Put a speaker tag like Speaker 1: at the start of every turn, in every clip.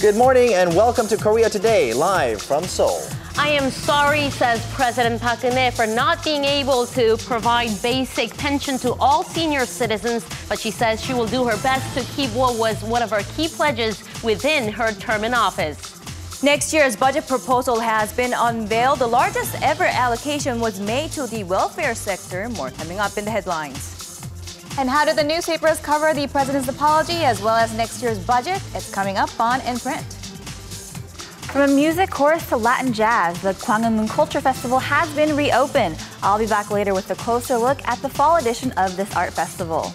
Speaker 1: Good morning and welcome to Korea Today, live from Seoul.
Speaker 2: I am sorry, says President Park Geun-hye, for not being able to provide basic pension to all senior citizens, but she says she will do her best to keep what was one of her key pledges within her term in office.
Speaker 3: Next year's budget proposal has been unveiled. The largest ever allocation was made to the welfare sector. More coming up in the headlines. And how did the newspapers cover the president's apology as well as next year's budget? It's coming up on In Print. From a music course to Latin jazz, the Gwanghwamun Culture Festival has been reopened. I'll be back later with a closer look at the fall edition of this art festival.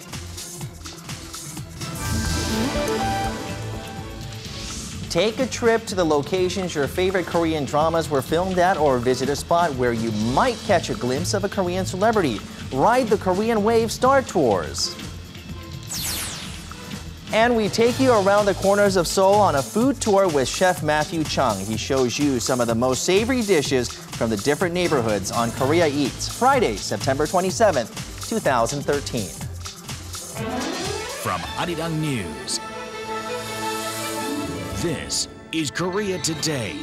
Speaker 1: Take a trip to the locations your favorite Korean dramas were filmed at or visit a spot where you might catch a glimpse of a Korean celebrity. Ride the Korean Wave Star Tours. And we take you around the corners of Seoul on a food tour with Chef Matthew Chung. He shows you some of the most savory dishes from the different neighborhoods on Korea Eats. Friday, September 27th, 2013.
Speaker 4: From Arirang News, this is Korea Today.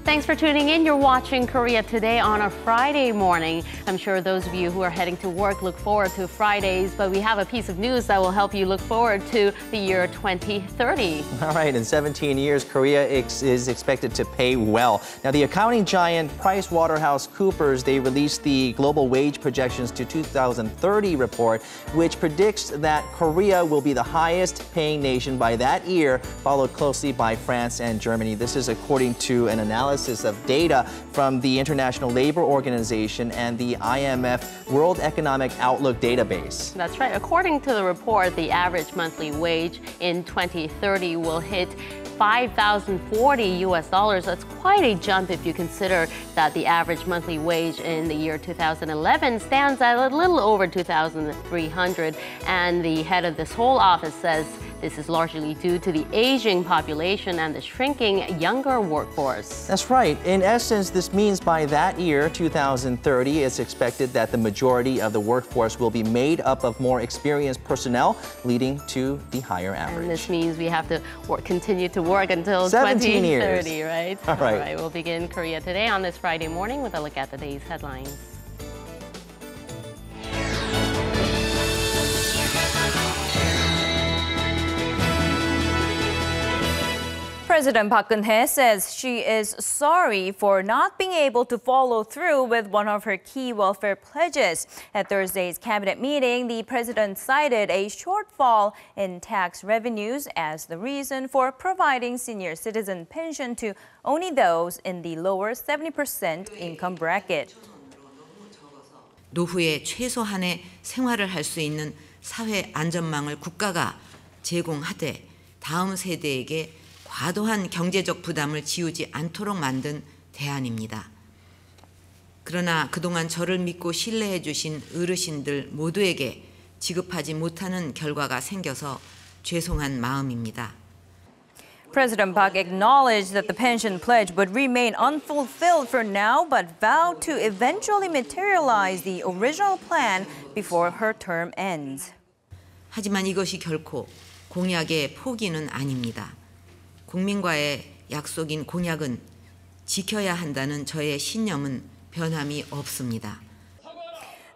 Speaker 2: Thanks for tuning in. You're watching Korea Today on a Friday morning. I'm sure those of you who are heading to work look forward to Fridays, but we have a piece of news that will help you look forward to the year 2030.
Speaker 1: All right, in 17 years, Korea is expected to pay well. Now, the accounting giant PricewaterhouseCoopers, they released the global wage projections to 2030 report, which predicts that Korea will be the highest paying nation by that year, followed closely by France and Germany. This is according to an analysis of data from the International Labor Organization and the IMF World Economic Outlook database.
Speaker 2: That's right. According to the report, the average monthly wage in 2030 will hit $5,040. That's quite a jump if you consider that the average monthly wage in the year 2011 stands at a little over $2,300. And the head of this whole office says this is largely due to the aging population and the shrinking younger workforce.
Speaker 1: That's right. In essence, this means by that year, 2030, it's expected that the majority of the workforce will be made up of more experienced personnel, leading to the higher average.
Speaker 2: And this means we have to continue to work until
Speaker 1: 17
Speaker 2: 2030,
Speaker 1: years.
Speaker 2: right?
Speaker 1: All right.
Speaker 2: All right, we'll begin Korea Today on this Friday morning with a look at the day's headlines.
Speaker 3: President Park Geun-hye says she is sorry for not being able to follow through with one of her key welfare pledges. At Thursday's cabinet meeting, the president cited a shortfall in tax revenues as the reason for providing senior citizen pension to only those in the lower 70% income bracket.
Speaker 5: 노후에 최소한의 생활을 할 수 있는 사회 안전망을 국가가 제공하되 다음 세대에게 과도한 경제적 부담을 지우지 않도록 만든 대안입니다. 그러나 그동안 저를 믿고 신뢰해 주신 어르신들 모두에게 지급하지 못하는 결과가 생겨서 죄송한 마음입니다.
Speaker 3: President Park acknowledged that the pension pledge would remain unfulfilled for now, but vowed to eventually materialize the original plan before her term ends.
Speaker 5: 하지만 이것이 결코 공약의 포기는 아닙니다. 국민과의 약속인 공약은 지켜야 한다는 저의 신념은 변함이 없습니다.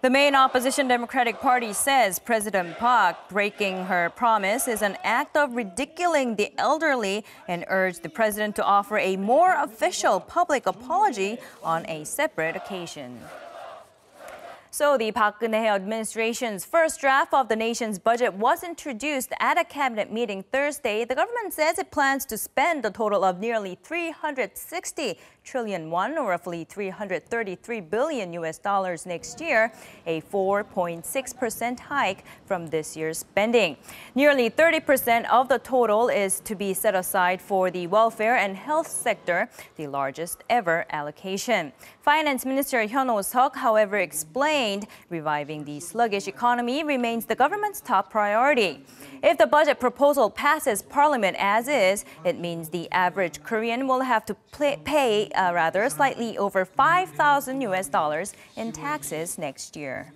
Speaker 3: The main opposition Democratic Party says President Park breaking her promise is an act of ridiculing the elderly and urged the president to offer a more official public apology on a separate occasion. So the Park Geun-hye administration's first draft of the nation's budget was introduced at a cabinet meeting Thursday. The government says it plans to spend a total of nearly 360 trillion won, or roughly $333 billion next year, a 4.6% hike from this year's spending. Nearly 30% of the total is to be set aside for the welfare and health sector, the largest ever allocation. Finance Minister Hyun Oh-seok, however, explained reviving the sluggish economy remains the government's top priority. If the budget proposal passes Parliament as is, it means the average Korean will have to pay slightly over $5,000 in taxes next year.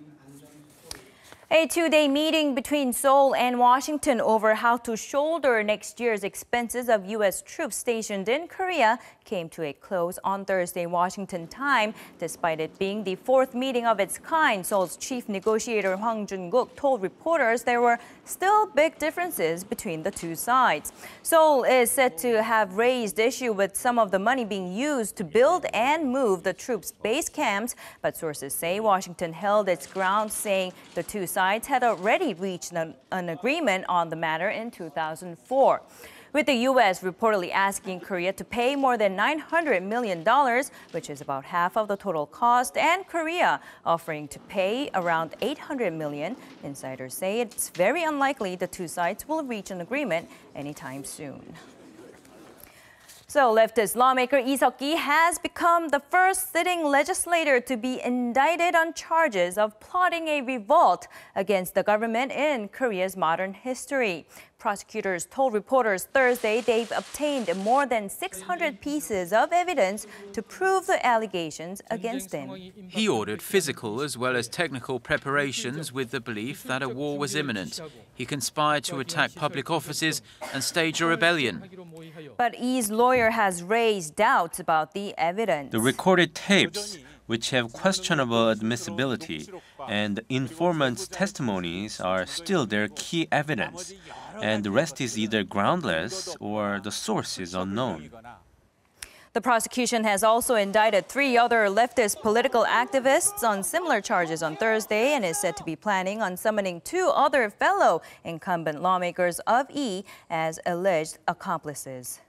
Speaker 3: A two-day meeting between Seoul and Washington over how to shoulder next year's expenses of U.S. troops stationed in Korea came to a close on Thursday Washington time. Despite it being the fourth meeting of its kind, Seoul's chief negotiator Hwang Jun-guk told reporters there were still big differences between the two sides. Seoul is said to have raised issue with some of the money being used to build and move the troops' base camps, but sources say Washington held its ground, saying the two sides had already reached an agreement on the matter in 2004. With the U.S. reportedly asking Korea to pay more than $900 million, which is about half of the total cost, and Korea offering to pay around $800 million, insiders say it's very unlikely the two sides will reach an agreement anytime soon. So leftist lawmaker Lee Seok-gi has become the first sitting legislator to be indicted on charges of plotting a revolt against the government in Korea's modern history. Prosecutors told reporters Thursday they've obtained more than 600 pieces of evidence to prove the allegations against him.
Speaker 6: He ordered physical as well as technical preparations with the belief that a war was imminent. He conspired to attack public offices and stage a rebellion.
Speaker 3: But Lee's lawyer has raised doubts about the evidence.
Speaker 7: The recorded tapes, which have questionable admissibility, and informant's testimonies are still their key evidence, and the rest is either groundless or the source is unknown.
Speaker 3: The prosecution has also indicted 3 other leftist political activists on similar charges on Thursday and is said to be planning on summoning 2 other fellow incumbent lawmakers of Lee as alleged accomplices.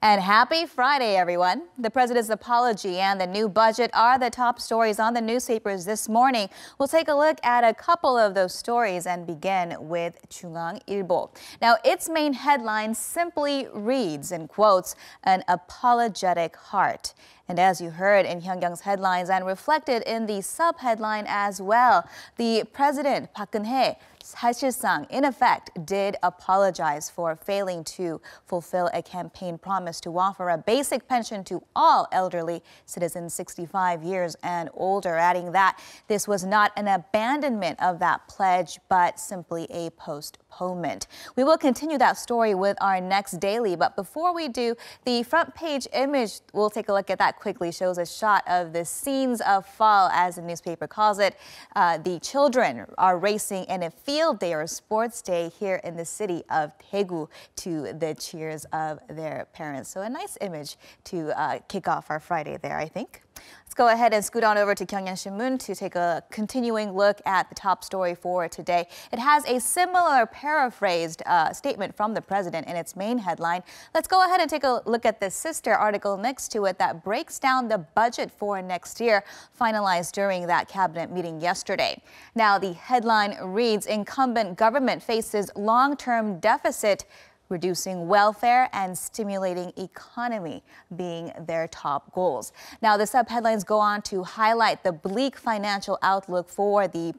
Speaker 8: And happy Friday, everyone. The president's apology and the new budget are the top stories on the newspapers this morning. We'll take a look at a couple of those stories and begin with 중앙일보. Now, its main headline simply reads, in quotes, "An apologetic heart." And as you heard in Hyungyang's headlines and reflected in the sub-headline as well, the president, Park Geun-hye, 사실상, in effect, did apologize for failing to fulfill a campaign promise to offer a basic pension to all elderly citizens 65 years and older, adding that this was not an abandonment of that pledge, but simply a postponement. We will continue that story with our next daily, but before we do, the front page image, we'll take a look at that quickly, shows a shot of the scenes of fall, as the newspaper calls it. The children are racing in a field day or sports day here in the city of Daegu to the cheers of their parents. So a nice image to kick off our Friday there, I think. Let's go ahead and scoot on over to Gyeongyang Shinmun to take a continuing look at the top story for today. It has a similar paraphrased statement from the president in its main headline. Let's go ahead and take a look at the sister article next to it that breaks down the budget for next year, finalized during that cabinet meeting yesterday. Now, the headline reads, "Incumbent government faces long-term deficit, reducing welfare and stimulating economy being their top goals." Now, the subheadlines go on to highlight the bleak financial outlook for the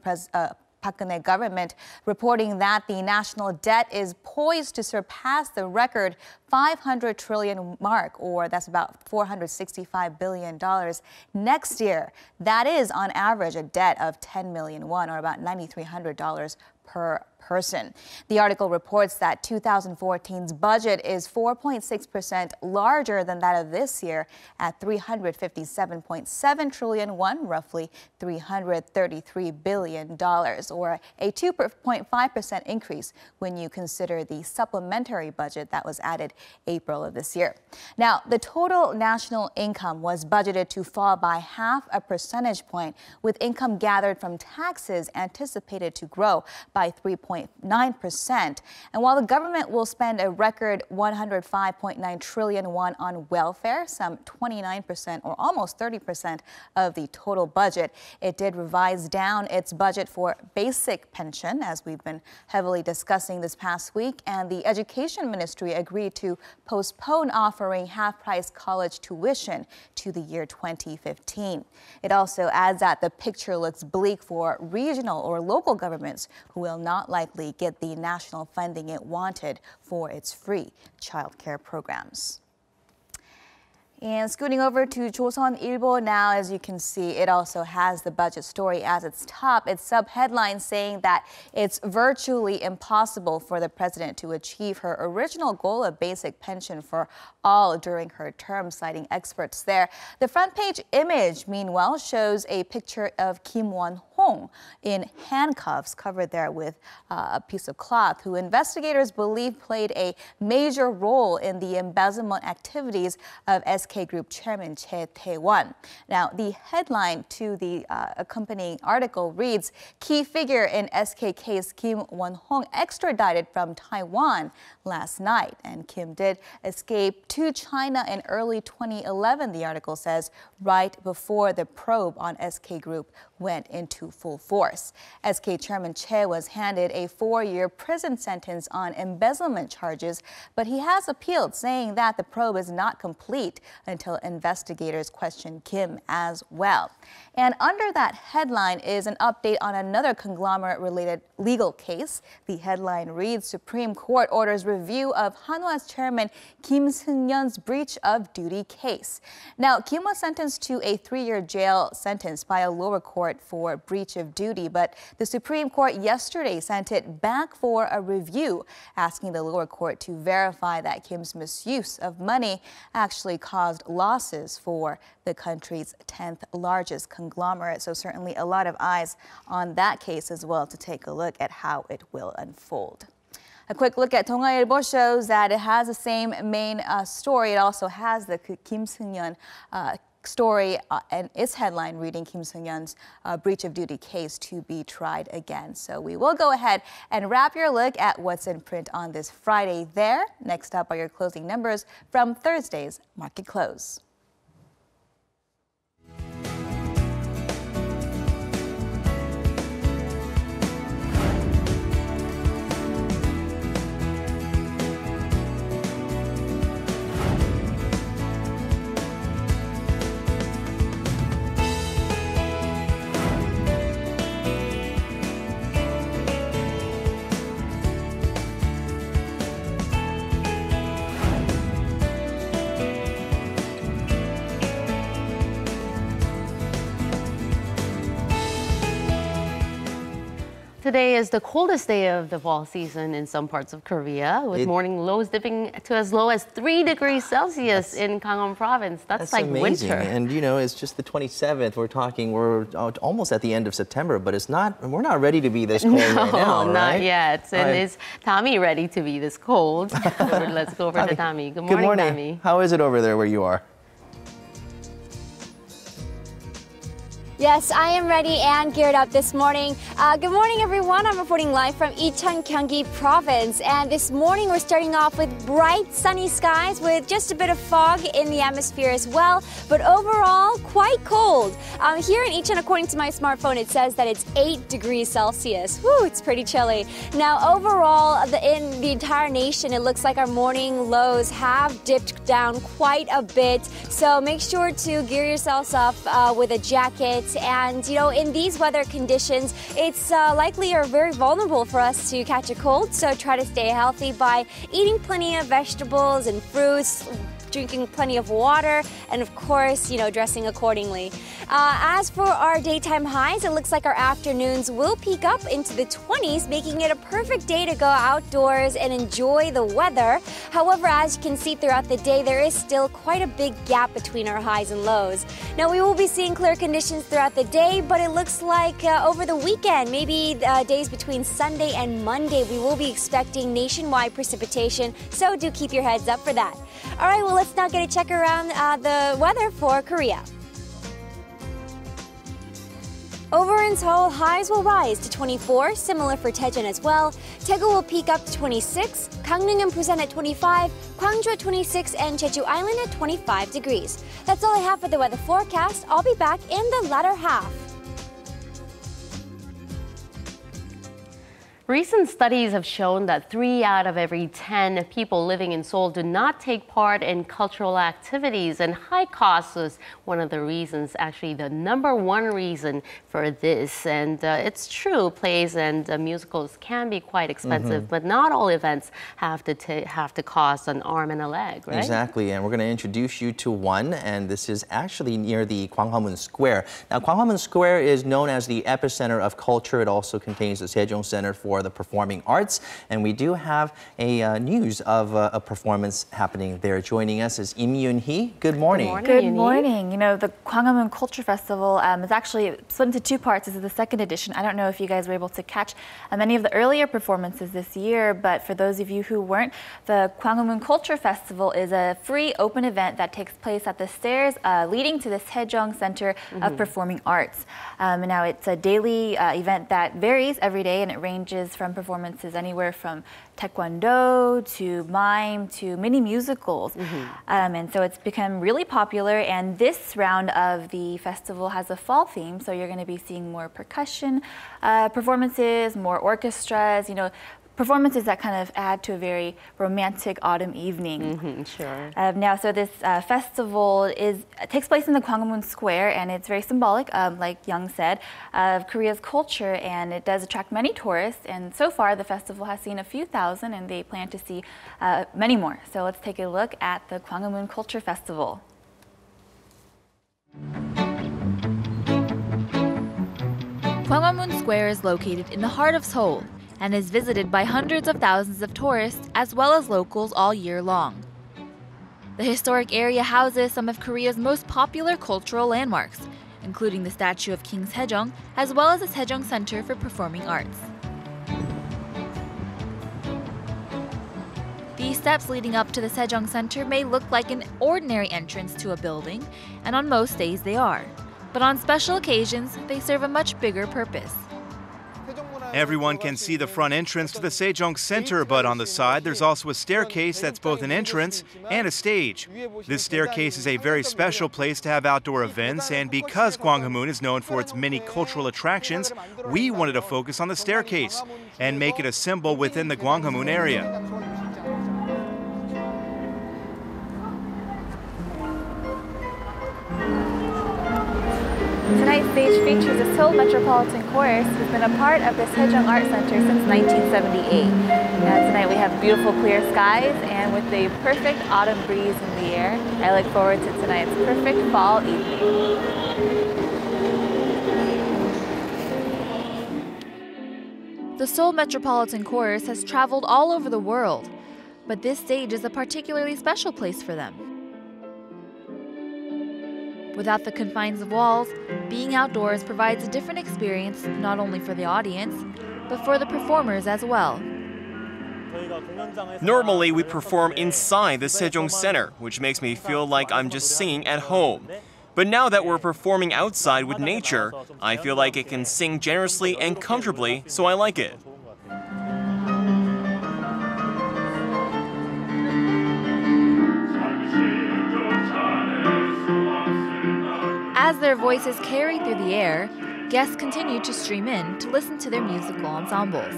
Speaker 8: Park Geun-hye government, reporting that the national debt is poised to surpass the record 500 trillion mark, or that's about $465 billion next year. That is, on average, a debt of 10 million won, or about $9,300 per person. The article reports that 2014's budget is 4.6% larger than that of this year at 357.7 trillion won, roughly $333 billion, or a 2.5% increase when you consider the supplementary budget that was added April of this year. Now, the total national income was budgeted to fall by 0.5 percentage point, with income gathered from taxes anticipated to grow by 3.9%. And while the government will spend a record 105.9 trillion won on welfare, some 29% or almost 30% of the total budget, it did revise down its budget for basic pension, as we've been heavily discussing this past week, and the Education Ministry agreed to postpone offering half-price college tuition to the year 2015. It also adds that the picture looks bleak for regional or local governments who will not likely get the national funding it wanted for its free childcare programs. And scooting over to Joseon-Ilbo now, as you can see, it also has the budget story as its top. Its sub-headline saying that it's virtually impossible for the president to achieve her original goal of basic pension for all during her term, citing experts there. The front page image, meanwhile, shows a picture of Kim Won-hong in handcuffs, covered there with a piece of cloth, who investigators believe played a major role in the embezzlement activities of SK Group Chairman Choi Tae-won. Now, the headline to the accompanying article reads, "Key figure in SK case Kim Won-hong extradited from Taiwan last night." And Kim did escape to China in early 2011, the article says, right before the probe on SK Group went into full force. SK Chairman Choi was handed a 4-year prison sentence on embezzlement charges, but he has appealed, saying that the probe is not complete until investigators question Kim as well. And under that headline is an update on another conglomerate-related legal case. The headline reads, "Supreme Court orders review of Hanwha's chairman Kim Seung-yeon's breach of duty case." Now, Kim was sentenced to a 3-year jail sentence by a lower court for breach of duty, but the Supreme Court yesterday sent it back for a review, asking the lower court to verify that Kim's misuse of money actually caused losses for the country's 10th largest conglomerate. So certainly a lot of eyes on that case as well to take a look at how it will unfold. A quick look at 동아일보 shows that it has the same main story. It also has the Kim Seung-yeon story and its headline reading Kim Seung-yeon's breach of duty case to be tried again. So we will go ahead and wrap your look at what's in print on this Friday there. Next up are your closing numbers from Thursday's market close.
Speaker 2: Today is the coldest day of the fall season in some parts of Korea, with morning lows dipping to as low as 3 degrees Celsius in Gwanghwamun province. That's like
Speaker 1: amazing.
Speaker 2: winter.
Speaker 1: And you know, it's just the 27th. We're almost at the end of September, but we're not ready to be this cold right now, right?
Speaker 2: Not yet. And is Tommy ready to be this cold? Let's go over to Tommy. Good morning, Tommy.
Speaker 1: How is it over there where you are?
Speaker 9: Yes, I am ready and geared up this morning. Good morning, everyone. I'm reporting live from Icheon, Gyeonggi Province. And this morning, we're starting off with bright, sunny skies with just a bit of fog in the atmosphere as well. But overall, quite cold. Here in Icheon, according to my smartphone, it says that it's 8 degrees Celsius. Woo, it's pretty chilly. Now, overall, in the entire nation, it looks like our morning lows have dipped down quite a bit. So make sure to gear yourselves up with a jacket. And, you know, in these weather conditions, it's likely or very vulnerable for us to catch a cold. So try to stay healthy by eating plenty of vegetables and fruits, drinking plenty of water, and of course, you know, dressing accordingly. As for our daytime highs, it looks like our afternoons will peak up into the 20s, making it a perfect day to go outdoors and enjoy the weather. However, as you can see throughout the day, there is still quite a big gap between our highs and lows. Now, we will be seeing clear conditions throughout the day, but it looks like over the weekend, maybe days between Sunday and Monday, we will be expecting nationwide precipitation, so do keep your heads up for that. All right, well, let's now get a check around the weather for Korea. Over in Seoul, highs will rise to 24, similar for Daejeon as well. Daegu will peak up to 26, Gangneung and Busan at 25, Gwangju at 26, and Jeju Island at 25 degrees. That's all I have for the weather forecast. I'll be back in the latter half.
Speaker 2: Recent studies have shown that 3 out of every 10 people living in Seoul do not take part in cultural activities, and high cost is one of the reasons, actually the #1 reason for this. And it's true, plays and musicals can be quite expensive, but not all events have to cost an arm and a leg, right?
Speaker 1: Exactly, and we're going to introduce you to one, and this is actually near the Gwanghwamun Square. Now, Gwanghwamun Square is known as the epicenter of culture. It also contains the Sejong Center for the Performing Arts, and we do have a news of a performance happening there. Joining us is Im Yoon-hee. Good morning.
Speaker 10: Good morning. You know, the Gwanghwamun Culture Festival is actually split into 2 parts. This is the 2nd edition. I don't know if you guys were able to catch many of the earlier performances this year, but for those of you who weren't, the Gwanghwamun Culture Festival is a free open event that takes place at the stairs leading to the Sejong Center of Performing Arts. Now, it's a daily event that varies every day, and it ranges from performances anywhere from taekwondo to mime to mini musicals. And so it's become really popular, and this round of the festival has a fall theme, so you're going to be seeing more percussion performances, more orchestras, you know, performances that kind of add to a very romantic autumn evening.
Speaker 2: Sure.
Speaker 10: Now, so this festival takes place in the Gwanghwamun Square, and it's very symbolic, like Young said, of Korea's culture, and it does attract many tourists. And so far, the festival has seen a few thousand, and they plan to see many more. So let's take a look at the Gwanghwamun Culture Festival.
Speaker 11: Gwanghwamun Square is located in the heart of Seoul and is visited by hundreds of thousands of tourists as well as locals all year long. The historic area houses some of Korea's most popular cultural landmarks, including the statue of King Sejong, as well as the Sejong Center for Performing Arts. These steps leading up to the Sejong Center may look like an ordinary entrance to a building, and on most days they are. But on special occasions, they serve a much bigger purpose.
Speaker 12: Everyone can see the front entrance to the Sejong Center, but on the side there's also a staircase that's both an entrance and a stage. This staircase is a very special place to have outdoor events, and because Gwanghwamun is known for its many cultural attractions, we wanted to focus on the staircase and make it a symbol within the Gwanghwamun area.
Speaker 10: Tonight's stage features the Seoul Metropolitan Chorus, who's been a part of the Sejong Art Center since 1978. Tonight we have beautiful clear skies, and with the perfect autumn breeze in the air, I look forward to tonight's perfect fall evening.
Speaker 11: The Seoul Metropolitan Chorus has traveled all over the world, but this stage is a particularly special place for them. Without the confines of walls, being outdoors provides a different experience not only for the audience, but for the performers as well.
Speaker 13: Normally, we perform inside the Sejong Center, which makes me feel like I'm just singing at home. But now that we're performing outside with nature, I feel like I can sing generously and comfortably, so I like it.
Speaker 11: As their voices carry through the air, guests continue to stream in to listen to their musical ensembles.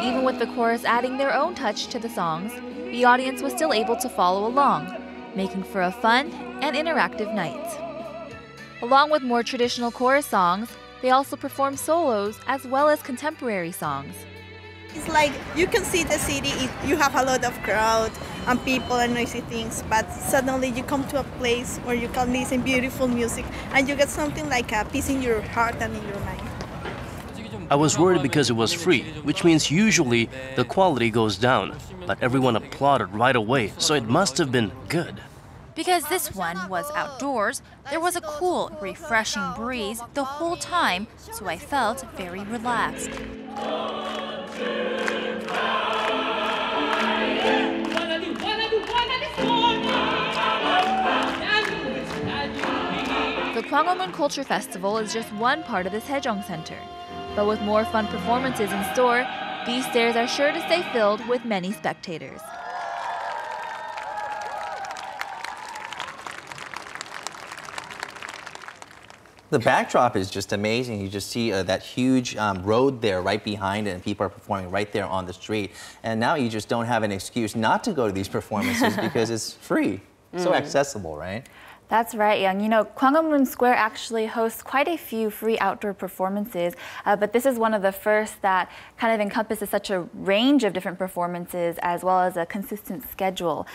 Speaker 11: Even with the chorus adding their own touch to the songs, the audience was still able to follow along, making for a fun and interactive night. Along with more traditional chorus songs, they also perform solos as well as contemporary songs.
Speaker 14: It's like you can see the city, you have a lot of crowd and people and noisy things, but suddenly you come to a place where you can listen beautiful music and you get something like a peace in your heart and in your mind.
Speaker 15: I was worried because it was free, which means usually the quality goes down, but everyone applauded right away, so it must have been good.
Speaker 11: Because this one was outdoors, there was a cool, refreshing breeze the whole time, so I felt very relaxed. The Gwanghwamun Culture Festival is just one part of the Sejong Center. But with more fun performances in store, these stairs are sure to stay filled with many spectators.
Speaker 1: The backdrop is just amazing. You just see that huge road there right behind it, and people are performing right there on the street. And now you just don't have an excuse not to go to these performances because it's free. So accessible, right?
Speaker 10: That's right, Young. You know, Gwanghwamun Square actually hosts quite a few free outdoor performances, but this is one of the first that kind of encompasses such a range of different performances as well as a consistent schedule.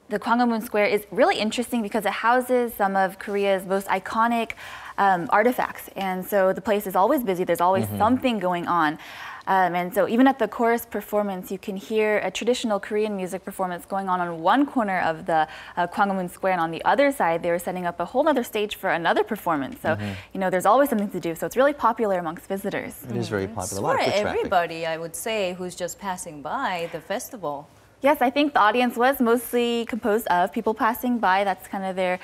Speaker 10: The Gwanghwamun Square is really interesting because it houses some of Korea's most iconic artifacts, and so the place is always busy. There's always something going on. And so even at the chorus performance, you can hear a traditional Korean music performance going on one corner of the Gwanghwamun Square, and on the other side, they were setting up a whole other stage for another performance. So, you know, there's always something to do. So it's really popular amongst visitors.
Speaker 1: It is very popular.
Speaker 3: It's
Speaker 1: A lot of
Speaker 3: for
Speaker 1: foot traffic.
Speaker 3: everybody, I would say, who's just passing by the festival.
Speaker 10: Yes, I think the audience was mostly composed of people passing by. That's kind of their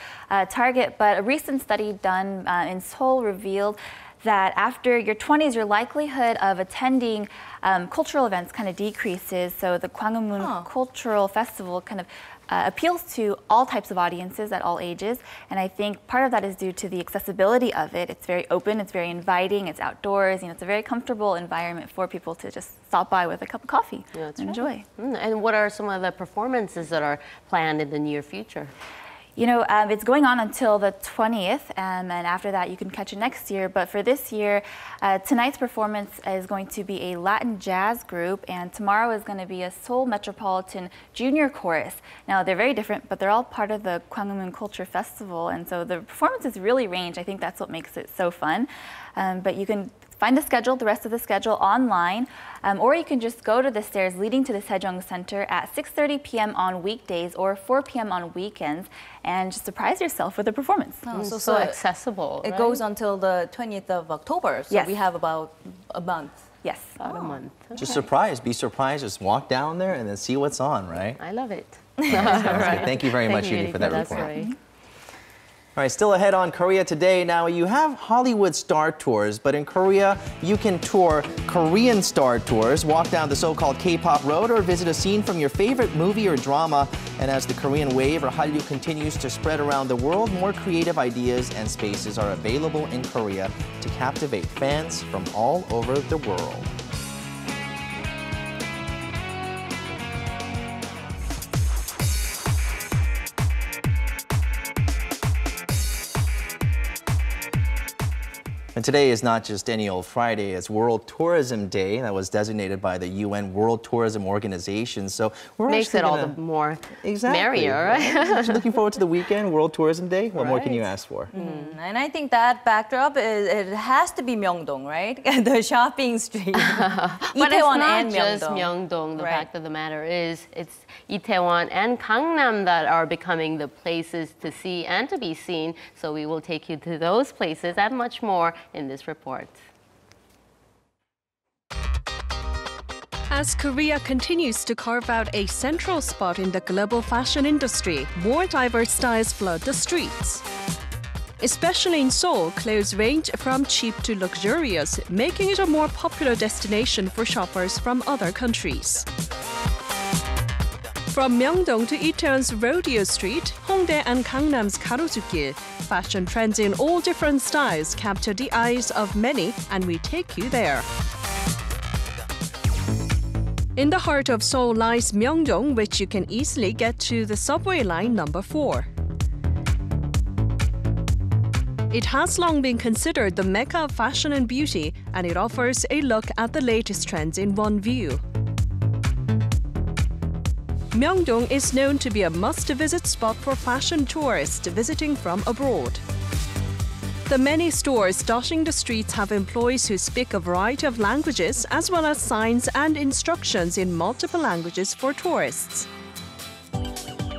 Speaker 10: target. But a recent study done in Seoul revealed that after your 20s, your likelihood of attending cultural events kind of decreases. So the Gwanghwamun Cultural Festival kind of appeals to all types of audiences at all ages. And I think part of that is due to the accessibility of it. It's very open, it's very inviting, it's outdoors. You know, it's a very comfortable environment for people to just stop by with a cup of coffee and enjoy.
Speaker 2: And what are some of the performances that are planned in the near future?
Speaker 10: You know, it's going on until the 20th, and after that you can catch it next year. But for this year, tonight's performance is going to be a Latin jazz group, and tomorrow is going to be a Seoul Metropolitan Junior Chorus. Now, they're very different, but they're all part of the Gwanghwamun Culture Festival, and so the performances really range. I think that's what makes it so fun. But you can find the rest of the schedule online, or you can just go to the stairs leading to the Sejong Center at 6:30 p.m. on weekdays or 4 p.m. on weekends, and just surprise yourself with a performance.
Speaker 2: So accessible.
Speaker 3: It goes until the 20th of October, so we have about a month.
Speaker 10: Yes.
Speaker 2: About a month.
Speaker 1: Just be surprised, just walk down there and then see what's on, right?
Speaker 2: I love it.
Speaker 1: Thank you very much, Yuri, for that report.
Speaker 2: Right.
Speaker 1: All right, still ahead on Korea Today. Now, you have Hollywood star tours, but in Korea, you can tour Korean star tours, walk down the so-called K-pop road, or visit a scene from your favorite movie or drama. And as the Korean wave, or Hallyu, continues to spread around the world, more creative ideas and spaces are available in Korea to captivate fans from all over the world. And today is not just any old Friday, it's World Tourism Day that was designated by the UN World Tourism Organization. So we're
Speaker 2: Makes it all the more merrier,
Speaker 1: right? Looking forward to the weekend, World Tourism Day. What more can you ask for?
Speaker 3: And I think that backdrop, it has to be Myeongdong, right? The shopping street.
Speaker 2: But it's not just Myeongdong. The fact of the matter is, it's Itaewon and Gangnam that are becoming the places to see and to be seen. So we will take you to those places and much more in this report.
Speaker 16: As Korea continues to carve out a central spot in the global fashion industry, more diverse styles flood the streets. Especially in Seoul, clothes range from cheap to luxurious, making it a more popular destination for shoppers from other countries. From Myeongdong to Itaewon's Rodeo Street, Hongdae and Gangnam's Garosu-gil, fashion trends in all different styles capture the eyes of many, and we take you there. In the heart of Seoul lies Myeongdong, which you can easily get to the subway line number 4. It has long been considered the mecca of fashion and beauty, and it offers a look at the latest trends in one view. Myeongdong is known to be a must-visit spot for fashion tourists visiting from abroad. The many stores dotting the streets have employees who speak a variety of languages, as well as signs and instructions in multiple languages for tourists.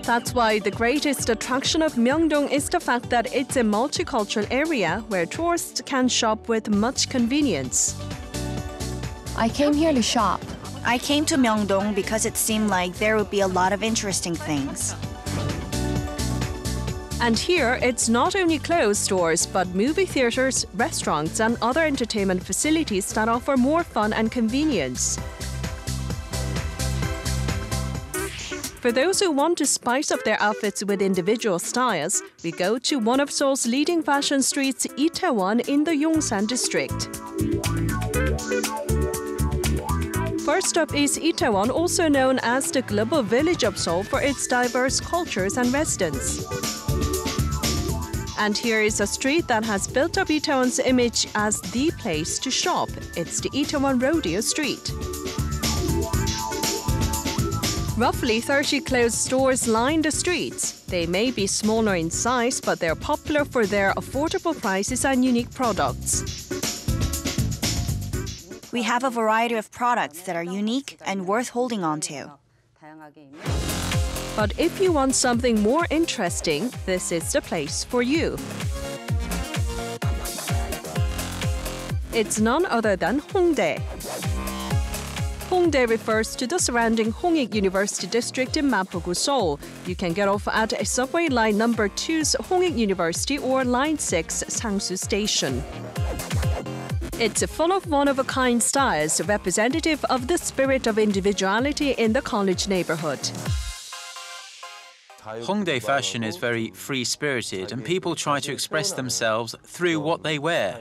Speaker 16: That's why the greatest attraction of Myeongdong is the fact that it's a multicultural area where tourists can shop with much convenience.
Speaker 17: I came here to shop. I came to Myeongdong because it seemed like there would be a lot of interesting things.
Speaker 16: And here, it's not only clothes stores, but movie theaters, restaurants, and other entertainment facilities that offer more fun and convenience. For those who want to spice up their outfits with individual styles, we go to one of Seoul's leading fashion streets, Itaewon, in the Yongsan district. First up is Itaewon, also known as the global village of Seoul for its diverse cultures and residents. And here is a street that has built up Itaewon's image as the place to shop. It's the Itaewon Rodeo Street. Roughly 30 clothes stores line the streets. They may be smaller in size, but they're popular for their affordable prices and unique products.
Speaker 17: We have a variety of products that are unique and worth holding on to.
Speaker 16: But if you want something more interesting, this is the place for you. It's none other than Hongdae. Hongdae refers to the surrounding Hongik University district in Mapogu, Seoul. You can get off at subway line number 2's Hongik University or line 6 Sangsu Station. It's full of one-of-a-kind styles, representative of the spirit of individuality in the college neighborhood.
Speaker 6: Hongdae fashion is very free-spirited, and people try to express themselves through what they wear.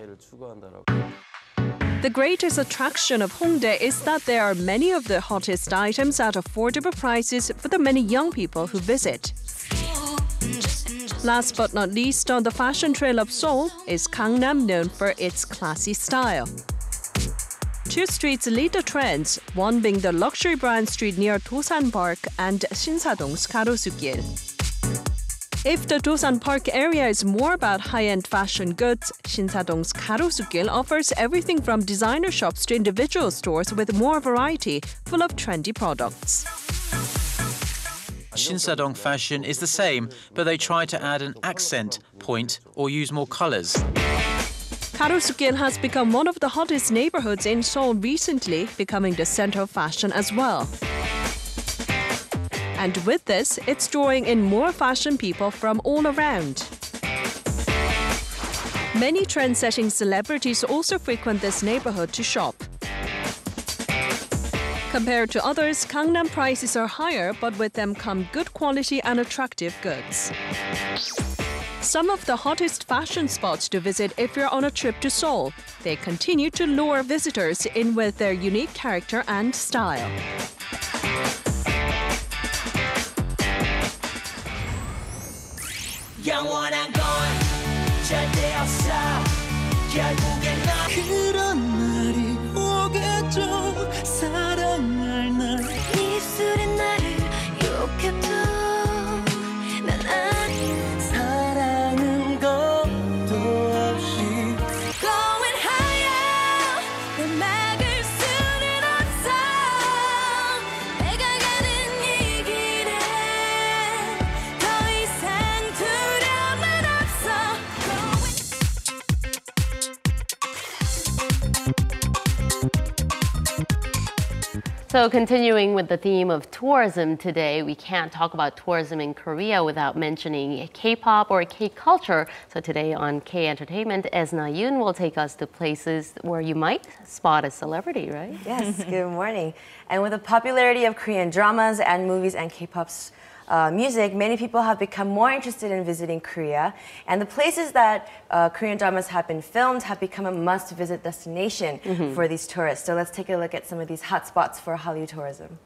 Speaker 16: The greatest attraction of Hongdae is that there are many of the hottest items at affordable prices for the many young people who visit. Last but not least, on the fashion trail of Seoul is Gangnam, known for its classy style. Two streets lead the trends, one being the luxury brand street near Dosan Park and Shinsadong's Garosu-gil. If the Dosan Park area is more about high-end fashion goods, Shinsadong's Garosu-gil offers everything from designer shops to individual stores with more variety, full of trendy products.
Speaker 6: Shinsadong fashion is the same, but they try to add an accent point or use more colors.
Speaker 16: Garosu-gil has become one of the hottest neighborhoods in Seoul recently, becoming the center of fashion as well. And with this, it's drawing in more fashion people from all around. Many trend-setting celebrities also frequent this neighborhood to shop. Compared to others, Gangnam prices are higher, but with them come good quality and attractive goods. Some of the hottest fashion spots to visit if you're on a trip to Seoul. They continue to lure visitors in with their unique character and style.
Speaker 18: 영원한 건 절대 없어 결국엔 나 그런 날이 오겠죠 사랑할 날 입술에 나를 욕해도 난 아닌 사랑은 것도 없이 Going higher 널 막을 수는 없어 내가 가는 이 길에 더 이상 두려움은 없어
Speaker 2: So continuing with the theme of tourism today, we can't talk about tourism in Korea without mentioning K-pop or K-culture. So today on K-Entertainment, Esna Yoon will take us to places where you might spot a celebrity, right?
Speaker 19: Yes, good morning. And with the popularity of Korean dramas and movies and K-pop's music, many people have become more interested in visiting Korea. And the places that Korean dramas have been filmed have become a must-visit destination for these tourists. So let's take a look at some of these hot spots for Hallyu tourism.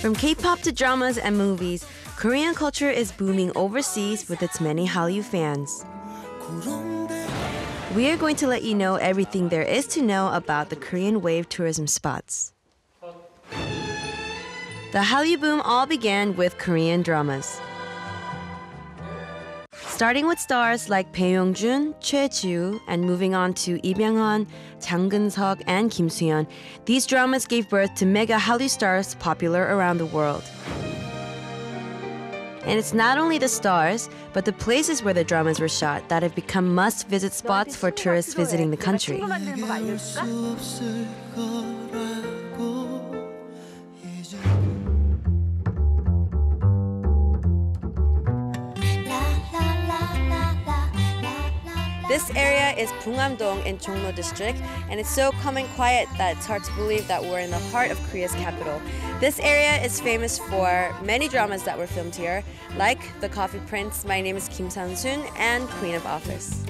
Speaker 19: From K-pop to dramas and movies, Korean culture is booming overseas with its many Hallyu fans. We are going to let you know everything there is to know about the Korean wave tourism spots. The Hallyu boom all began with Korean dramas. Starting with stars like Bae Yong-jun, Choi Ji-woo, and moving on to Lee Byung-hun, Jang Geun-seok, and Kim Soo-yeon, these dramas gave birth to mega Hallyu stars popular around the world. And it's not only the stars, but the places where the dramas were shot that have become must-visit spots for tourists visiting the country. This area is Bungam-dong in Jongno District, and it's so calm and quiet that it's hard to believe that we're in the heart of Korea's capital. This area is famous for many dramas that were filmed here, like The Coffee Prince, My Name is Kim San-soon, and Queen of Office.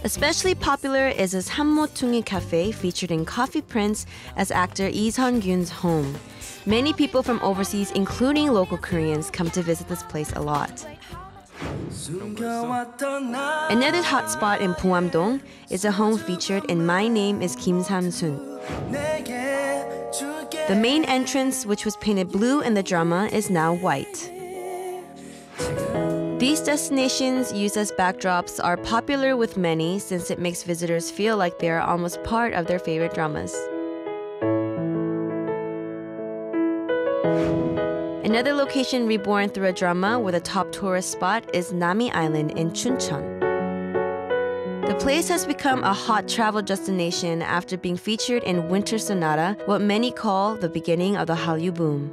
Speaker 19: Especially popular is this Hammotungi Cafe featured in Coffee Prince as actor Lee Sun-gyun's home. Many people from overseas, including local Koreans, come to visit this place a lot. Another hotspot in Bungam-dong is a home featured in My Name is Kim San-soon. The main entrance, which was painted blue in the drama, is now white. These destinations used as backdrops are popular with many since it makes visitors feel like they are almost part of their favorite dramas. Another location reborn through a drama with a top tourist spot is Nami Island in Chuncheon. The place has become a hot travel destination after being featured in Winter Sonata, what many call the beginning of the Hallyu boom.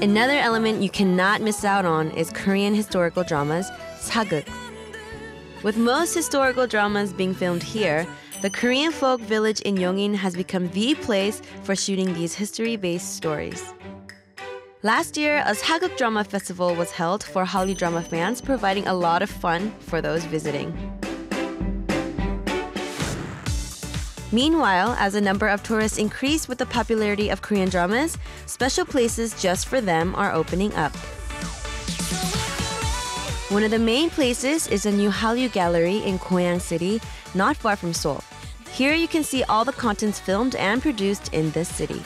Speaker 19: Another element you cannot miss out on is Korean historical dramas, sageuk. With most historical dramas being filmed here, the Korean folk village in Yongin has become the place for shooting these history-based stories. Last year, a sageuk drama festival was held for Hallyu drama fans, providing a lot of fun for those visiting. Meanwhile, as the number of tourists increase with the popularity of Korean dramas, special places just for them are opening up. One of the main places is a new Hallyu gallery in Goyang City, not far from Seoul. Here you can see all the contents filmed and produced in this city.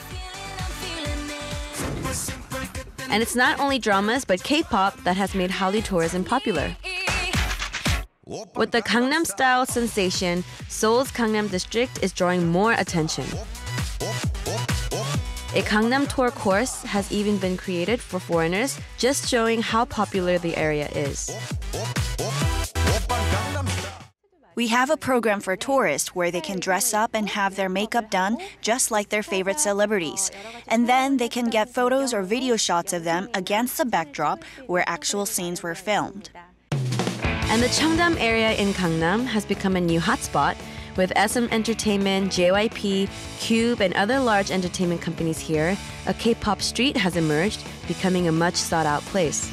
Speaker 19: And it's not only dramas, but K-pop that has made Hallyu tourism popular. With the Gangnam-style sensation, Seoul's Gangnam district is drawing more attention. A Gangnam tour course has even been created for foreigners, just showing how popular the area is.
Speaker 17: We have a program for tourists where they can dress up and have their makeup done just like their favorite celebrities. And then they can get photos or video shots of them against the backdrop where actual scenes were filmed.
Speaker 19: And the Cheongdam area in Gangnam has become a new hotspot, with SM Entertainment, JYP, Cube, and other large entertainment companies here. A K-pop street has emerged, becoming a much sought-out place.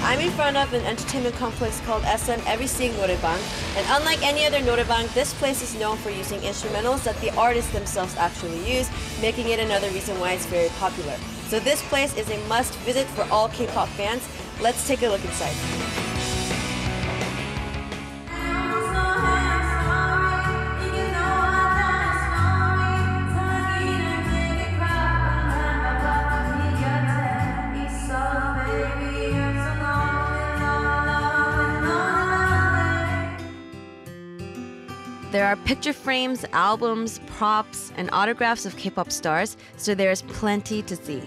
Speaker 19: I'm in front of an entertainment complex called SM Everything Norebang, and unlike any other norebang, this place is known for using instrumentals that the artists themselves actually use, making it another reason why it's very popular. So this place is a must visit for all K-pop fans. Let's take a look inside. There are picture frames, albums, props, and autographs of K-pop stars, so there's plenty to see.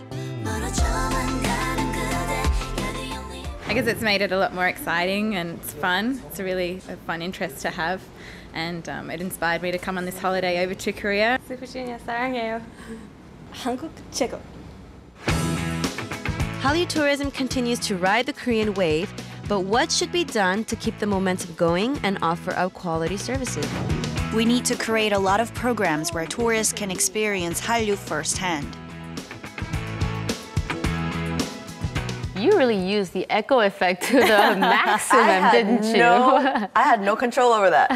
Speaker 20: I guess it's made it a lot more exciting and it's fun. It's a fun interest to have, and it inspired me to come on this holiday over to Korea. Super Junior, 사랑해요. 한국 최고.
Speaker 19: Hallyu tourism continues to ride the Korean wave, but what should be done to keep the momentum going and offer up quality services?
Speaker 17: We need to create a lot of programs where tourists can experience Hallyu firsthand.
Speaker 2: You really used the echo effect to the maximum, didn't you?
Speaker 19: I had no control over that.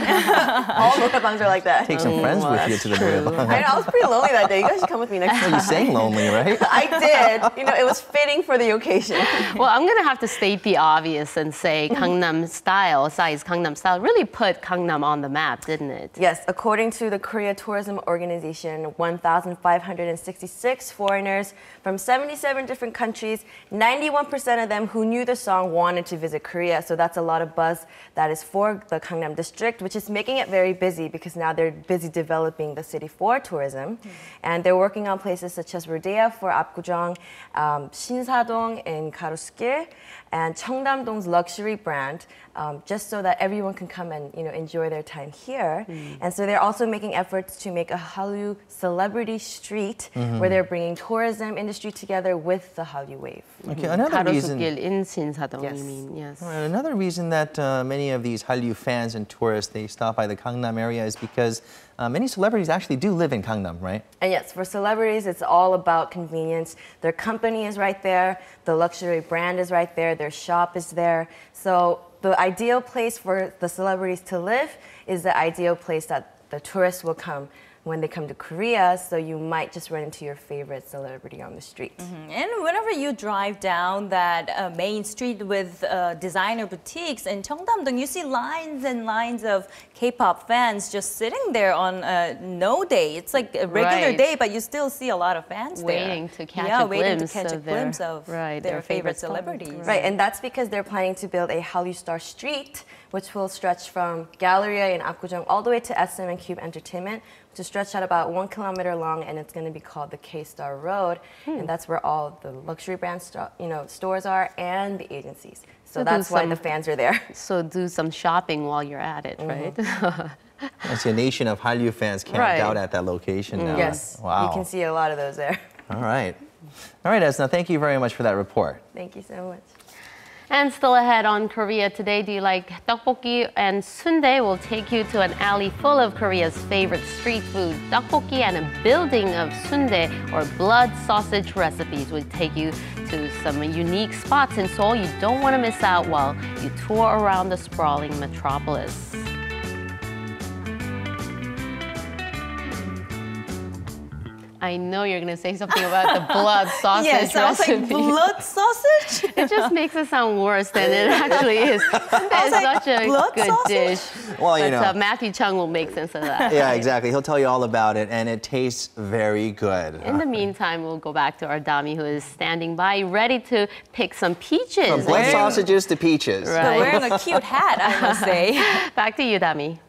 Speaker 19: All norebangs are like that.
Speaker 1: Take some friends with you to the norebang.
Speaker 19: I know, I was pretty lonely that day. You guys should come with me next time.
Speaker 1: You sang lonely, right?
Speaker 19: I did. You know, it was fitting for the occasion.
Speaker 2: Well, I'm going to have to state the obvious and say Gangnam Style, Psy's Gangnam Style, really put Gangnam on the map, didn't it?
Speaker 19: Yes, according to the Korea Tourism Organization, 1,566 foreigners from 77 different countries, 91% 84% of them who knew the song wanted to visit Korea. So that's a lot of buzz that is for the Gangnam district, which is making it very busy because now they're busy developing the city for tourism. And they're working on places such as Rodeo for Apgujeong, Shinsadong in Garosu길, and Cheongdam-dong's luxury brand, just so that everyone can come and enjoy their time here. And so they're also making efforts to make a Hallyu celebrity street where they're bringing tourism industry together with the Hallyu wave.
Speaker 1: Okay, another reason.
Speaker 2: in Shinsadong,
Speaker 19: Yes.
Speaker 2: you mean? Yes.
Speaker 1: Right, another reason that many of these Hallyu fans and tourists, they stop by the Gangnam area is because many celebrities actually do live in Gangnam, right?
Speaker 19: And yes, for celebrities, it's all about convenience. Their company is right there, the luxury brand is right there, their shop is there. So the ideal place for the celebrities to live is the ideal place that the tourists will come when they come to Korea, so you might just run into your favorite celebrity on the street.
Speaker 3: And whenever you drive down that main street with designer boutiques in Cheongdam-dong, you see lines and lines of K-pop fans just sitting there on no day. It's like a regular day, but you still see a lot of fans
Speaker 2: waiting
Speaker 3: there.
Speaker 2: to catch
Speaker 3: a glimpse of their favorite celebrities.
Speaker 19: Right, and that's because they're planning to build a Hallyu Star Street, which will stretch from Galleria in Apgujeong all the way to SM and Cube Entertainment, which is stretched out about 1 kilometer long, and it's going to be called the K-Star Road, and that's where all the luxury brand stores are and the agencies. So that's why the fans are there.
Speaker 2: So do some shopping while you're at it, right?
Speaker 1: I see a nation of Hallyu fans camped out at that location now.
Speaker 19: Yes,
Speaker 1: wow.
Speaker 19: you can see a lot of those there.
Speaker 1: All right. All right, Esna, thank you very much for that report.
Speaker 19: Thank you so much.
Speaker 2: And still ahead on Korea Today, do you like tteokbokki and sundae? Will take you to an alley full of Korea's favorite street food. Tteokbokki and a building of sundae or blood sausage recipes will take you to some unique spots in Seoul you don't want to miss out while you tour around the sprawling metropolis. I know you're going to say something about the blood sausage
Speaker 3: yes,
Speaker 2: recipe.
Speaker 3: I was like, blood sausage?
Speaker 2: It just makes it sound worse than it actually is. It's such a good
Speaker 3: sausage?
Speaker 2: dish.
Speaker 1: Well, you
Speaker 2: but
Speaker 1: know.
Speaker 2: Matthew Chung will make sense of that.
Speaker 1: Yeah, exactly. He'll tell you all about it, and it tastes very good.
Speaker 2: In the meantime, we'll go back to our Dami, who is standing by, ready to pick some peaches.
Speaker 1: From blood sausages to peaches.
Speaker 2: Right.
Speaker 3: Wearing a cute hat, I must say.
Speaker 2: Back to you, Dami.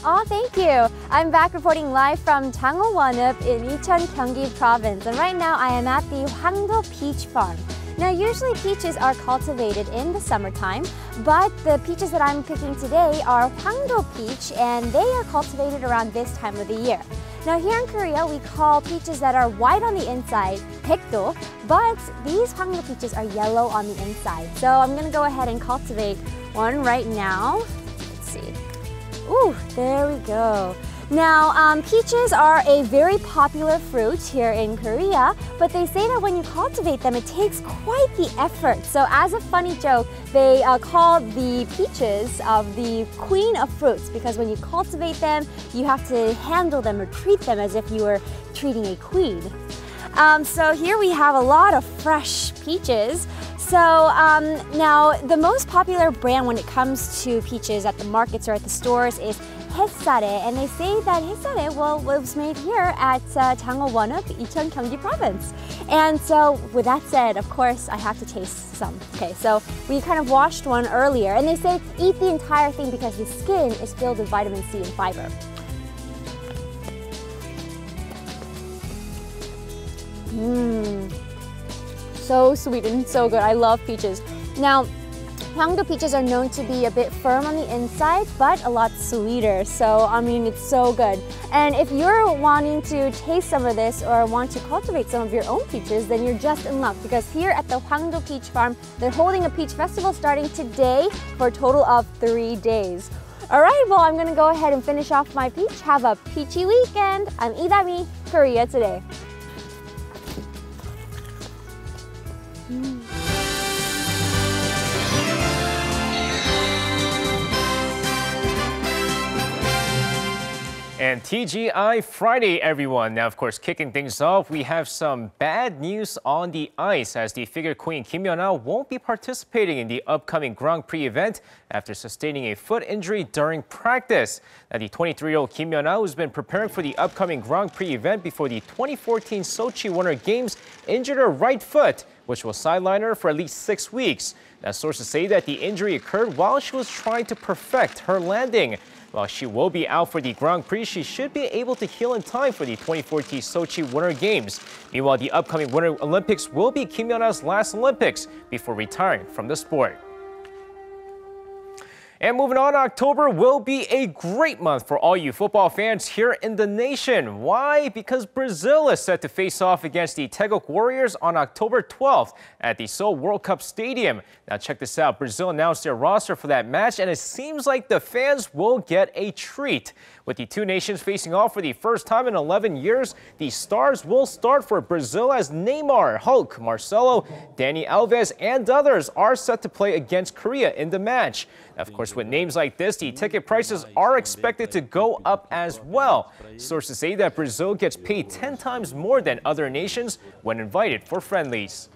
Speaker 9: Oh, thank you. I'm back reporting live from Gwanghwamun in Icheon, Gyeonggi Province. And right now I am at the Hwangdo Peach Farm. Now, usually peaches are cultivated in the summertime, but the peaches that I'm picking today are Hwangdo peach, and they are cultivated around this time of the year. Now, here in Korea, we call peaches that are white on the inside baekdo, but these Hwangdo peaches are yellow on the inside. So I'm going to go ahead and cultivate one right now. Let's see. Ooh, there we go. Now, peaches are a very popular fruit here in Korea, but they say that when you cultivate them, it takes quite the effort. So as a funny joke, they call the peaches the queen of fruits, because when you cultivate them, you have to handle them or treat them as if you were treating a queen. So here we have a lot of fresh peaches. So now the most popular brand when it comes to peaches at the markets or at the stores is Hesare, and they say that Hesare was made here at Gwanghwamun, Icheon, Gyeonggi Province. And so with that said, of course, I have to taste some. Okay, so we kind of washed one earlier, and they say eat the entire thing because the skin is filled with vitamin C and fiber. So sweet and so good. I love peaches. Now, Hwangdo peaches are known to be a bit firm on the inside, but a lot sweeter. So, I mean, it's so good. And if you're wanting to taste some of this or want to cultivate some of your own peaches, then you're just in luck, because here at the Hwangdo Peach Farm, they're holding a peach festival starting today for a total of 3 days. All right, well, I'm gonna go ahead and finish off my peach. Have a peachy weekend. I'm Idami, Korea Today.
Speaker 21: And TGI Friday, everyone. Now, of course, kicking things off, we have some bad news on the ice as the figure queen Kim Yeon-ah won't be participating in the upcoming Grand Prix event after sustaining a foot injury during practice. Now, the 23-year-old Kim Yeon-ah, who's been preparing for the upcoming Grand Prix event before the 2014 Sochi Winter Games, injured her right foot, which will sideline her for at least 6 weeks. Now, sources say that the injury occurred while she was trying to perfect her landing. While she will be out for the Grand Prix, she should be able to heal in time for the 2014 Sochi Winter Games. Meanwhile, the upcoming Winter Olympics will be Kim Yeon-ah's last Olympics before retiring from the sport. And moving on, October will be a great month for all you football fans here in the nation. Why? Because Brazil is set to face off against the Taeguk Warriors on October 12th at the Seoul World Cup Stadium. Now check this out. Brazil announced their roster for that match, and it seems like the fans will get a treat. With the two nations facing off for the first time in 11 years, the Stars will start for Brazil as Neymar, Hulk, Marcelo, Dani Alves, and others are set to play against Korea in the match. Of course, with names like this, the ticket prices are expected to go up as well. Sources say that Brazil gets paid 10 times more than other nations when invited for friendlies.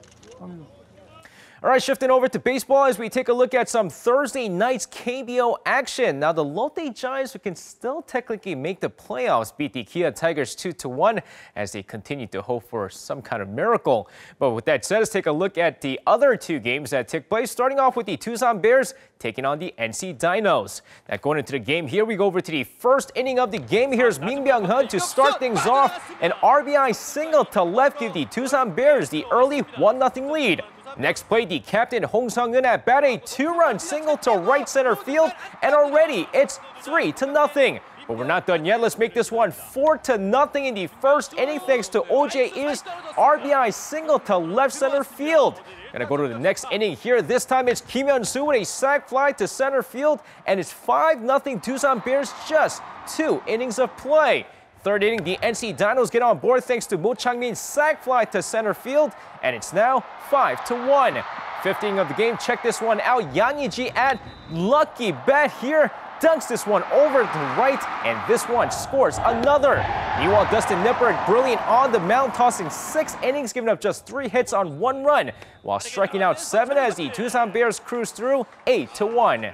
Speaker 21: All right, shifting over to baseball as we take a look at some Thursday night's KBO action. Now, the Lotte Giants, who can still technically make the playoffs, beat the Kia Tigers 2-1 as they continue to hope for some kind of miracle. But with that said, let's take a look at the other two games that took place, starting off with the Tucson Bears taking on the NC Dinos. Now, going into the game here, we go over to the first inning of the game. Here's Min Byung-hun to start things off. An RBI single to left give the Tucson Bears the early 1-0 lead. Next play, the captain Hong Sung-eun at bat, a 2-run single to right center field, and already it's 3-0. But we're not done yet. Let's make this one 4-0 in the first inning thanks to OJ Il's RBI single to left center field. Gonna go to the next inning here. This time it's Kim Hyun-soo with a sac fly to center field, and it's 5-0 Tucson Bears, just 2 innings of play. Third inning, the NC Dinos get on board thanks to Mo Chang-min's sac fly to center field, and it's now 5-1. Fifth inning of the game, check this one out. Yang Yi-ji at lucky bat here, dunks this one over to the right, and this one scores another. Meanwhile, Dustin Nippert brilliant on the mound, tossing 6 innings, giving up just 3 hits on 1 run, while striking out 7 as the Tucson Bears cruise through 8-1.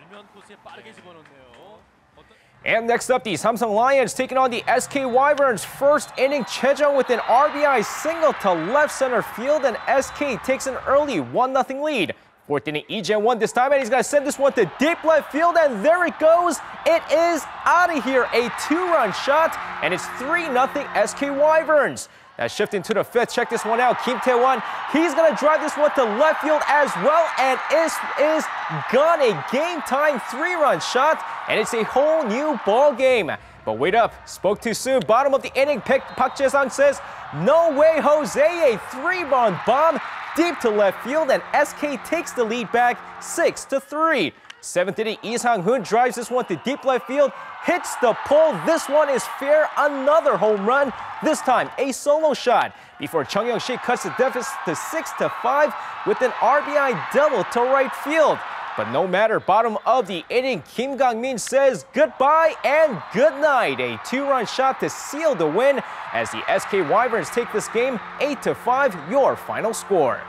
Speaker 21: And next up, the Samsung Lions taking on the SK Wyverns. First inning, Chejong with an RBI single to left center field, and SK takes an early 1-0 lead. Fourth inning, Lee Jae-won this time, and he's going to send this one to deep left field, and there it goes. It is out of here, a 2-run shot, and it's 3-0 SK Wyverns. Now shifting to the fifth, check this one out. Kim Tae-won, he's going to drive this one to left field as well, and it is gone. A game-time 3-run shot, and it's a whole new ball game. But wait up, spoke too soon. Bottom of the inning, Park Jae-sang says, "No way, Jose!" A 3-run bomb deep to left field, and SK takes the lead back 6-3. Seventh inning, Lee Sang-hoon drives this one to deep left field, hits the pole. This one is fair, another home run. This time, a solo shot before Chung Young-sik cuts the deficit to 6-5 with an RBI double to right field. But no matter, bottom of the inning, Kim Gang-min says goodbye and good night. A 2-run shot to seal the win as the SK Wyverns take this game 8-5, your final score.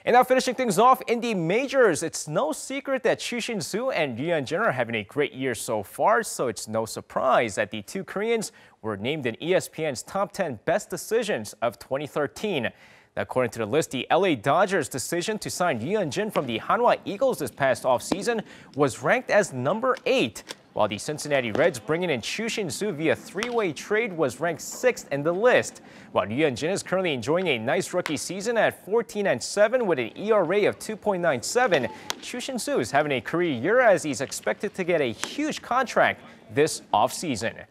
Speaker 21: And now finishing things off in the majors, it's no secret that Chu Shin-soo and Lee Hyun-jin are having a great year so far, so it's no surprise that the two Koreans were named in ESPN's top 10 best decisions of 2013. Now, according to the list, the LA Dodgers' decision to sign Lee Hyun-jin from the Hanwha Eagles this past offseason was ranked as number 8, while the Cincinnati Reds bringing in Chu Shin-soo via 3-way trade was ranked 6th in the list. While Lee Hyun-jin is currently enjoying a nice rookie season at 14-7 with an ERA of 2.97, Chu Shin-soo is having a career year as he's expected to get a huge contract this offseason.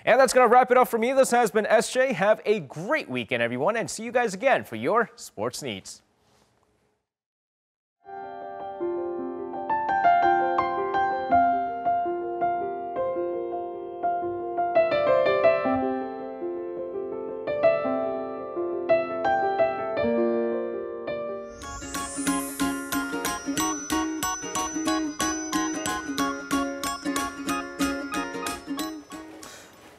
Speaker 21: And that's going to wrap it up for me. This has been SJ. Have a great weekend, everyone, and see you guys again for your sports needs.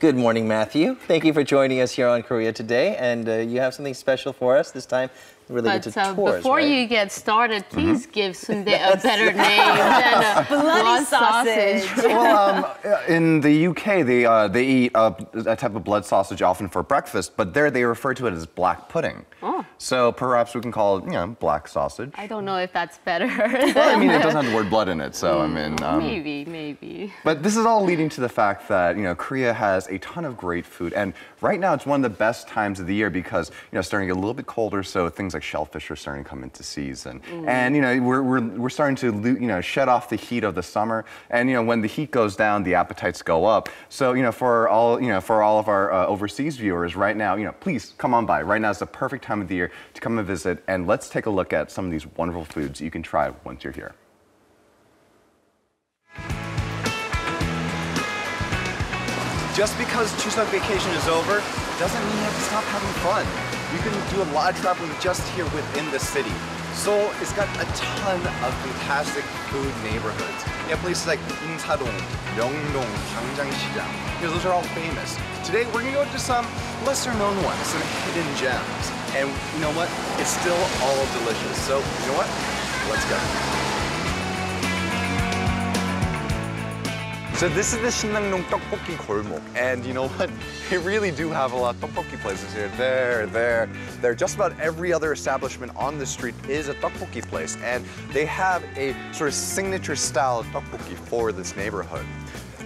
Speaker 1: Good morning, Matthew. Thank you for joining us here on Korea Today. And you have something special for us this time related to tours,
Speaker 2: before
Speaker 1: right?
Speaker 2: you get started, please give sundae a better name than a blood sausage.
Speaker 4: Well, in the UK, they eat a type of blood sausage often for breakfast, but there they refer to it as black pudding.
Speaker 2: Oh.
Speaker 4: So perhaps we can call it, black sausage.
Speaker 2: I don't know if that's better.
Speaker 4: Well, I mean, it doesn't have the word blood in it, so I mean...
Speaker 2: maybe.
Speaker 4: But this is all leading to the fact that, Korea has a ton of great food. And right now, it's one of the best times of the year because, it's starting to get a little bit colder, so things like shellfish are starting to come into season. And, we're starting to, shed off the heat of the summer. And, when the heat goes down, the appetites go up. So, for all of our overseas viewers right now, please come on by. Right now is the perfect time of the year to come and visit. And let's take a look at some of these wonderful foods you can try once you're here. Just because Chuseok vacation is over doesn't mean you have to stop having fun. You can do a lot of traveling just here within the city. Seoul has got a ton of fantastic food neighborhoods. You have places like Insadong, Myeongdong, Gwanghwamun. Those are all famous. Today we're gonna go to some lesser known ones, some hidden gems. And you know what? It's still all delicious. So you know what? Let's go. So this is the Shinnagnong Tteokbokki Golmok, and you know what? They really do have a lot of tteokbokki places here. There. Just about every other establishment on the street is a tteokbokki place, and they have a sort of signature style of tteokbokki for this neighborhood.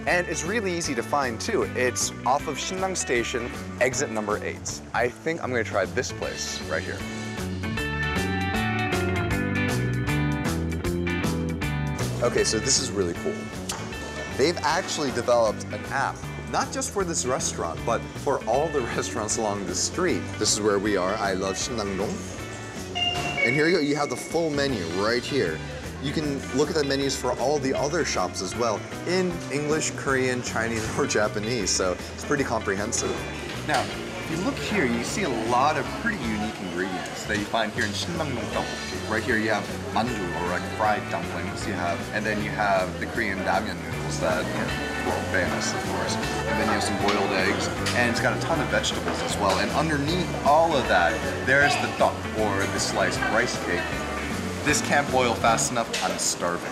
Speaker 4: And it's really easy to find too. It's off of Shinlang Station, exit number 8. I think I'm gonna try this place right here. Okay, so this is really cool. They've actually developed an app, not just for this restaurant, but for all the restaurants along the street. This is where we are. I love Shinnagnong. And here you go, you have the full menu right here. You can look at the menus for all the other shops as well, in English, Korean, Chinese, or Japanese, so it's pretty comprehensive. Now, if you look here, you see a lot of pretty unique ingredients that you find here in Shinnagnong tteokbokki. Right here you have mandu, or like fried dumplings, and then you have the Korean ramyeon noodles that are world famous, of course. And then you have some boiled eggs, and it's got a ton of vegetables as well. And underneath all of that, there's the tteok, or the sliced rice cake. This can't boil fast enough, I'm starving.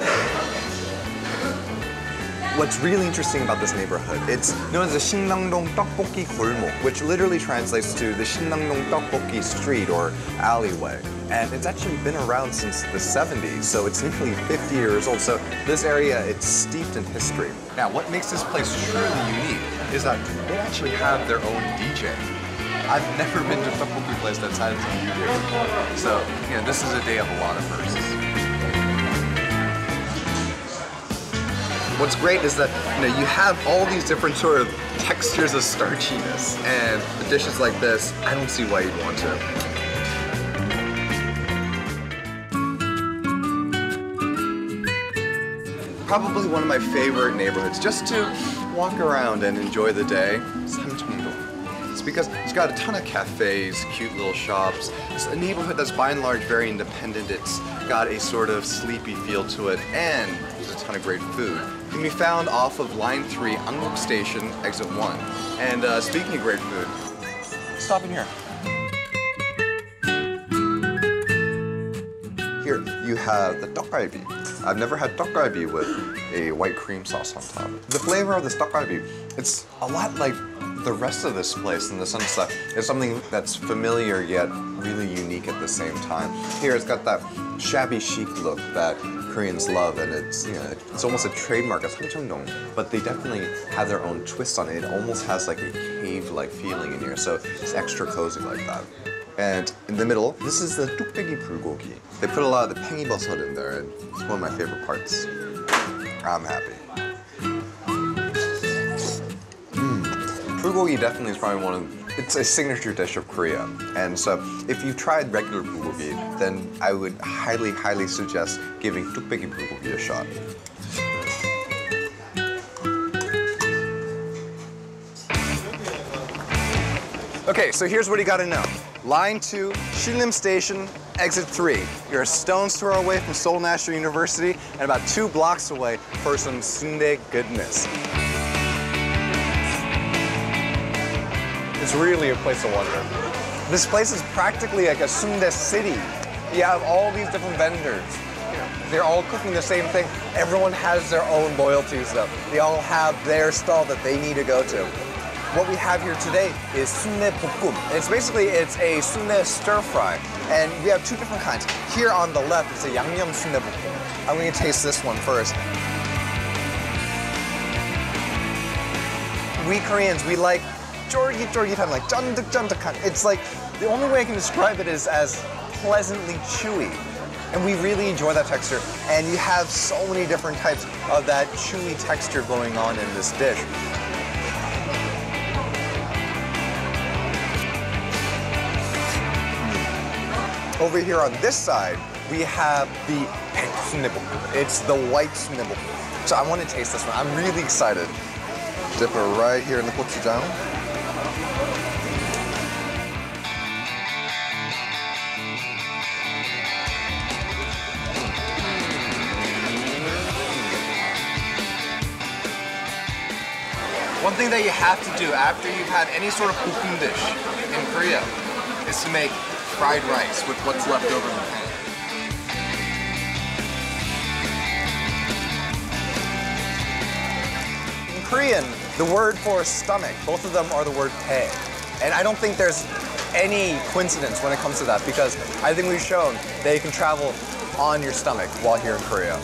Speaker 4: What's really interesting about this neighborhood, it's known as the Shinnagnong Tteokbokki Golmok, which literally translates to the Shinnagnong Tteokbokki Street or alleyway. And it's actually been around since the 70s, so it's nearly 50 years old. So this area, it's steeped in history. Now, what makes this place truly unique is that they actually have their own DJ. I've never been to a tteokbokki place that's had a DJ before. So, this is a day of a lot of firsts. What's great is that you have all these different sort of textures of starchiness, and dishes like this, I don't see why you'd want to. Probably one of my favorite neighborhoods just to walk around and enjoy the day. It's because it's got a ton of cafes, cute little shops. It's a neighborhood that's by and large very independent. It's got a sort of sleepy feel to it, and there's a ton of great food. It can be found off of Line 3, Anguk Station, Exit 1. And speaking of great food, stop in here. Here, you have the tteokgalbi. I've never had tteokgalbi with a white cream sauce on top. The flavor of this tteokgalbi, it's a lot like the rest of this place in the sense that it's something that's familiar yet really unique at the same time. Here, it's got that shabby chic look that Koreans love, and it's almost a trademark of Sejong, but they definitely have their own twist on it. It almost has like a cave-like feeling in here, so it's extra cozy like that. And in the middle, this is the 뚝배기 불고기. They put a lot of the 팽이버섯 in there, and it's one of my favorite parts. I'm happy. Bulgogi definitely is probably one of, it's a signature dish of Korea. And so if you've tried regular bulgogi, then I would highly, highly suggest giving 뚝배기 bulgogi a shot. Okay, so here's what you gotta know. Line 2, Shinlim Station, exit 3. You're a stone's throw away from Seoul National University and about 2 blocks away for some sundae goodness. It's really a place to wonder. This place is practically like a sundae city. You have all these different vendors. They're all cooking the same thing. Everyone has their own loyalties though. They all have their stall that they need to go to. What we have here today is sundae 볶음. It's a sundae stir fry. And we have two different kinds. Here on the left is a 양념 sundae 볶음. I'm going to taste this one first. We Koreans, we like 쫄깃쫄깃한, like 쫀득쫀득한. It's like, the only way I can describe it is as pleasantly chewy. And we really enjoy that texture. And you have so many different types of that chewy texture going on in this dish. Over here on this side, we have the 백 sundae 볶음. It's the white sundae 볶음. So I want to taste this one. I'm really excited. Dip it right here in the gochujang. One thing that you have to do after you've had any sort of 볶음 dish in Korea is to make fried rice with what's left over in the pan. In Korean, the word for stomach, both of them are the word 배. And I don't think there's any coincidence when it comes to that because I think we've shown that you can travel on your stomach while here in Korea.